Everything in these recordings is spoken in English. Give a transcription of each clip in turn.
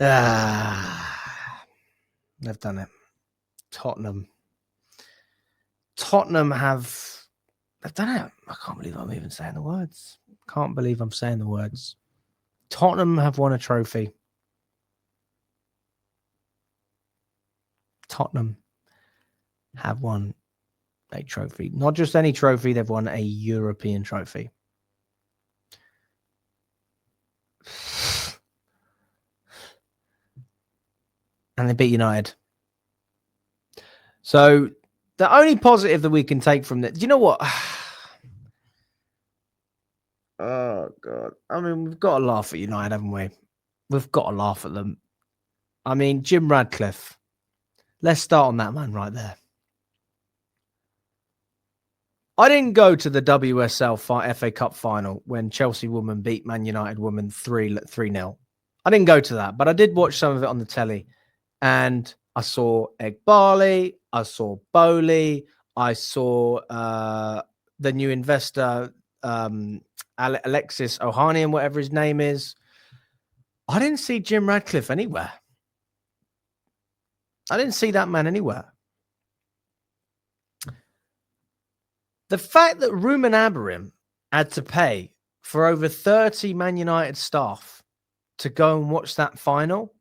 They've done it. Tottenham have... They've done it. I can't believe I'm even saying the words. Can't believe I'm saying the words. Tottenham have won a trophy. Tottenham have won a trophy. Not just any trophy, they've won a European trophy. And they beat United. So the only positive that we can take from this, you know what? Oh, God. I mean, we've got to laugh at United, haven't we? We've got to laugh at them. I mean, Jim Radcliffe. Let's start on that man right there. I didn't go to the WSL FA Cup final when Chelsea women beat Man United women 3-0. I didn't go to that, but I did watch some of it on the telly. And I saw Egbali, I saw Bowley, I saw the new investor, Alexis Ohanian, whatever his name is. I didn't see Jim Radcliffe anywhere. I didn't see that man anywhere. The fact that Rumen Amorim had to pay for over 30 Man United staff to go and watch that final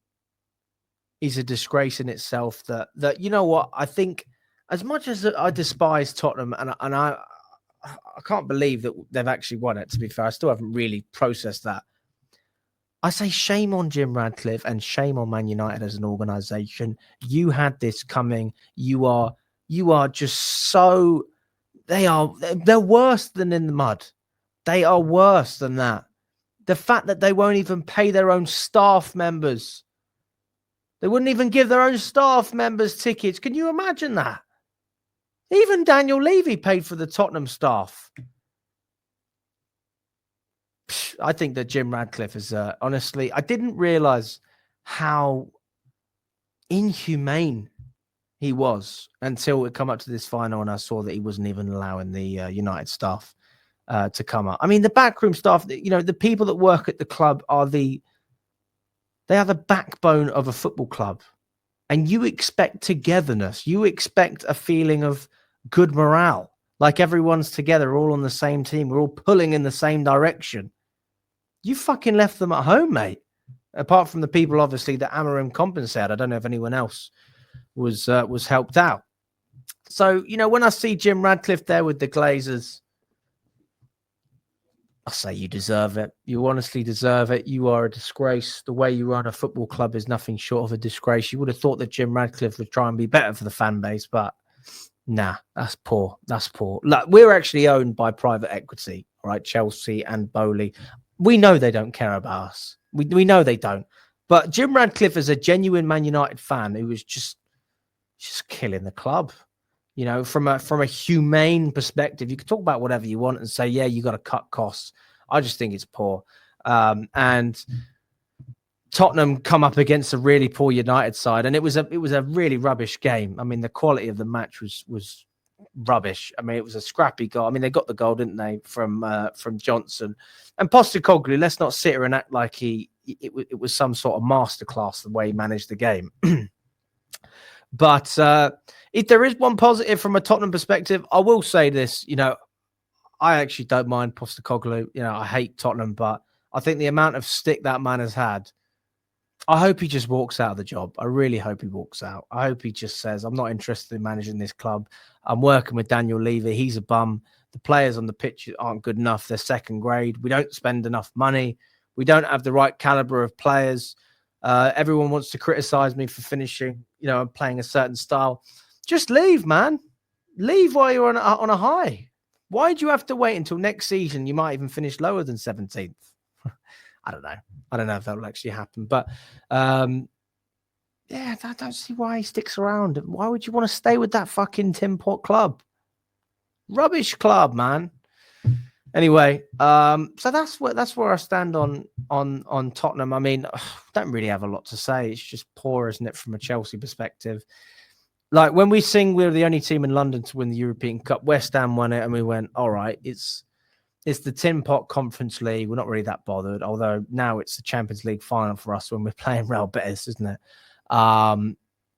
is a disgrace in itself. That you know what, I think as much as I despise Tottenham and I can't believe that they've actually won it, to be fair, I still haven't really processed that. I say shame on Jim Radcliffe and shame on Man United as an organisation. You had this coming. You are just so... They're worse than in the mud. They are worse than that. The fact that they won't even pay their own staff members. They wouldn't even give their own staff members tickets. Can you imagine that? Even Daniel Levy paid for the Tottenham staff. I think that Jim Radcliffe is, honestly, I didn't realise how inhumane he was until it come up to this final and I saw that he wasn't even allowing the United staff to come up. I mean, the backroom staff, you know, the people that work at the club are the backbone of a football club. And you expect togetherness. You expect a feeling of good morale. Like everyone's together, all on the same team. We're all pulling in the same direction. You fucking left them at home, mate. Apart from the people, obviously, that Amorim compensated. I don't know if anyone else was helped out. So, you know, when I see Jim Radcliffe there with the Glazers, I say you deserve it. You honestly deserve it. You are a disgrace. The way you run a football club is nothing short of a disgrace. You would have thought that Jim Radcliffe would try and be better for the fan base, but nah, that's poor. That's poor. Look, we're actually owned by private equity, right? Chelsea and Bowley. We know they don't care about us. We know they don't. But Jim Radcliffe is a genuine Man United fan who was just killing the club. You know, from a humane perspective, you can talk about whatever you want and say, yeah, you got to cut costs. I just think it's poor. And Tottenham come up against a really poor United side, and it was a really rubbish game. I mean, the quality of the match was rubbish. I mean, it was a scrappy goal. I mean, they got the goal, didn't they, from Johnson and Postecoglou. Let's not sit here and act like it was some sort of masterclass the way he managed the game. But if there is one positive from a Tottenham perspective, I will say this. You know, I actually don't mind Postecoglou. You know, I hate Tottenham, but I think the amount of stick that man has had, I hope he just walks out of the job. I really hope he walks out. I hope he just says, I'm not interested in managing this club. I'm working with Daniel Levy. He's a bum. The players on the pitch aren't good enough. They're second grade. We don't spend enough money. We don't have the right caliber of players. Everyone wants to criticize me for finishing, you know, and playing a certain style. Just leave, man. Leave while you're on a high. Why do you have to wait until next season? You might even finish lower than 17th. I don't know. I don't know if that will actually happen. But, yeah, I don't see why he sticks around. Why would you want to stay with that fucking Tin Pot club? Rubbish club, man. Anyway, so that's where I stand on Tottenham. I mean, don't really have a lot to say. It's just poor, isn't it, from a Chelsea perspective? Like when we sing we're the only team in London to win the European Cup, West Ham won it, and we went, all right, it's It's the Tin Pot Conference League. We're not really that bothered, although now it's the Champions League final for us when we're playing Real Betis, isn't it?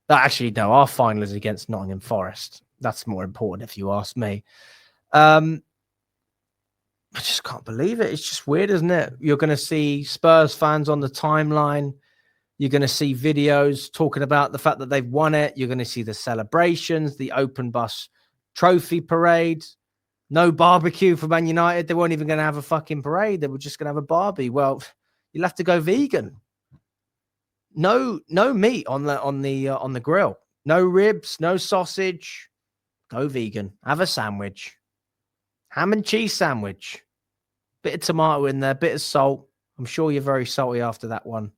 Actually, no, our final is against Nottingham Forest. That's more important if you ask me. I just can't believe it. It's just weird, isn't it? You're going to see Spurs fans on the timeline. You're going to see videos talking about the fact that they've won it. You're going to see the celebrations, the open bus trophy parade. No barbecue for Man United. They weren't even going to have a fucking parade. They were just going to have a barbie. Well, you'll have to go vegan. No meat on the grill. No ribs, no sausage. Go vegan. Have a sandwich. Ham and cheese sandwich. Bit of tomato in there, bit of salt. I'm sure you're very salty after that one.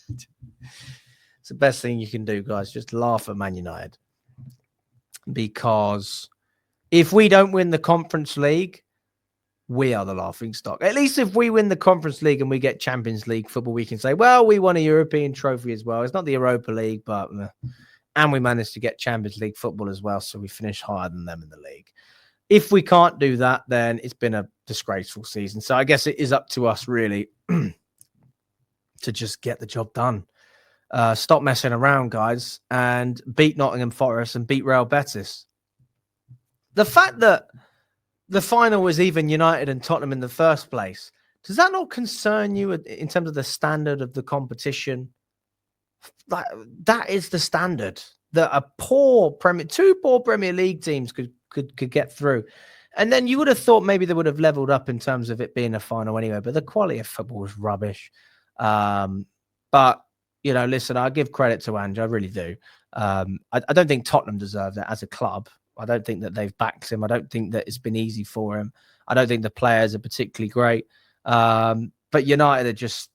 It's the best thing you can do, guys. Just laugh at Man United. Because if we don't win the Conference League, we are the laughing stock. At least if we win the Conference League and we get Champions League football, we can say, well, we won a European trophy as well. It's not the Europa League, but and we managed to get Champions League football as well, so we finished higher than them in the league. If we can't do that, then it's been a disgraceful season. So I guess it is up to us, really, to just get the job done. Stop messing around, guys, and beat Nottingham Forest and beat Real Betis. The fact that the final was even United and Tottenham in the first place, does that not concern you in terms of the standard of the competition? That is the standard that two poor Premier League teams could get through. And then you would have thought maybe they would have leveled up in terms of it being a final anyway, but the quality of football was rubbish. But, you know, listen, I give credit to Ange. I really do. I don't think Tottenham deserved it as a club. I don't think that they've backed him. I don't think that it's been easy for him. I don't think the players are particularly great. But United are just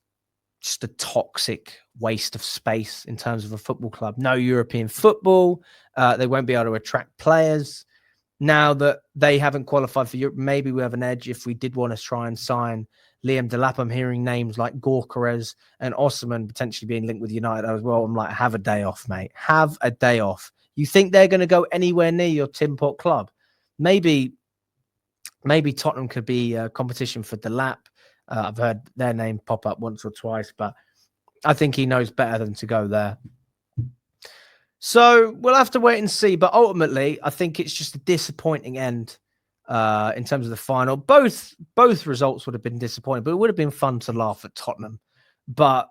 a toxic waste of space in terms of a football club. No European football. They won't be able to attract players. Now that they haven't qualified for Europe, maybe we have an edge if we did want to try and sign Liam Delap. I'm hearing names like Gorkarez and Osman potentially being linked with United as well. I'm like, have a day off, mate. Have a day off. You think they're going to go anywhere near your Tin Pot club? Maybe Tottenham could be a competition for Delap. I've heard their name pop up once or twice, but I think he knows better than to go there. So we'll have to wait and see. But ultimately, I think it's just a disappointing end in terms of the final. Both results would have been disappointing, but it would have been fun to laugh at Tottenham. But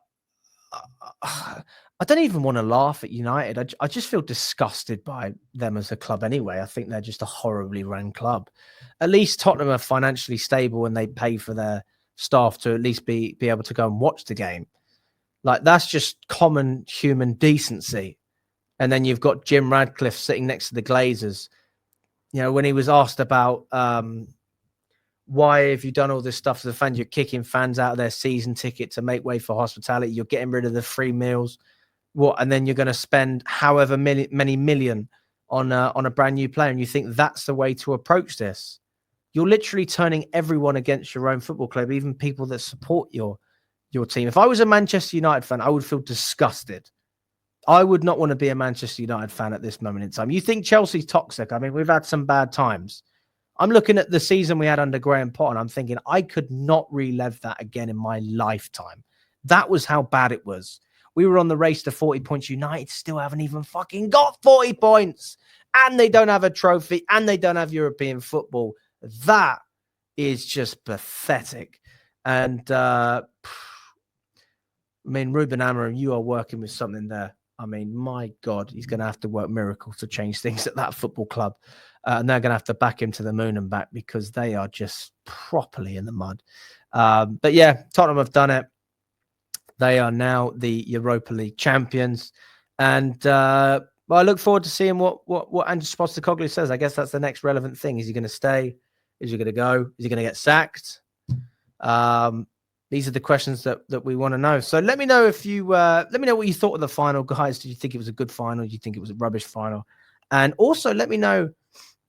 I don't even want to laugh at United. I just feel disgusted by them as a club anyway. I think they're just a horribly run club. At least Tottenham are financially stable and they pay for their staff to at least be able to go and watch the game. Like, that's just common human decency. And then you've got Jim Radcliffe sitting next to the Glazers. You know, when he was asked about why have you done all this stuff to the fans, you're kicking fans out of their season ticket to make way for hospitality. You're getting rid of the free meals. What? And then you're going to spend however many million on a brand new player. And you think that's the way to approach this? You're literally turning everyone against your own football club, even people that support your team. If I was a Manchester United fan, I would feel disgusted. I would not want to be a Manchester United fan at this moment in time. You think Chelsea's toxic? I mean, we've had some bad times. I'm looking at the season we had under Graham Potter, and I'm thinking I could not relive that again in my lifetime. That was how bad it was. We were on the race to 40 points. United still haven't even fucking got 40 points. And they don't have a trophy, and they don't have European football. That is just pathetic. And, I mean, Ruben Amorim, you are working with something there. I mean, my God, he's going to have to work miracles to change things at that football club. And they're going to have to back him to the moon and back because they are just properly in the mud. But yeah, Tottenham have done it. They are now the Europa League champions. And well, I look forward to seeing what Andrew Postecoglou says. I guess that's the next relevant thing. Is he going to stay? Is he going to go? Is he going to get sacked? These are the questions that we want to know. So let me know if you let me know what you thought of the final, guys. Did you think it was a good final? Did you think it was a rubbish final? And also let me know,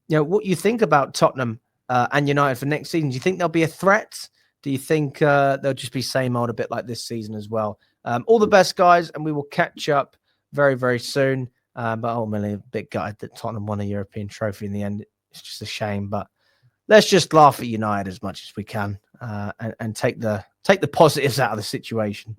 what you think about Tottenham and United for next season. Do you think they'll be a threat? Do you think they'll just be same old, a bit like this season as well? All the best, guys, and we will catch up very, very soon. But ultimately, a bit gutted that Tottenham won a European trophy in the end. It's just a shame, but let's just laugh at United as much as we can and take the positives out of the situation.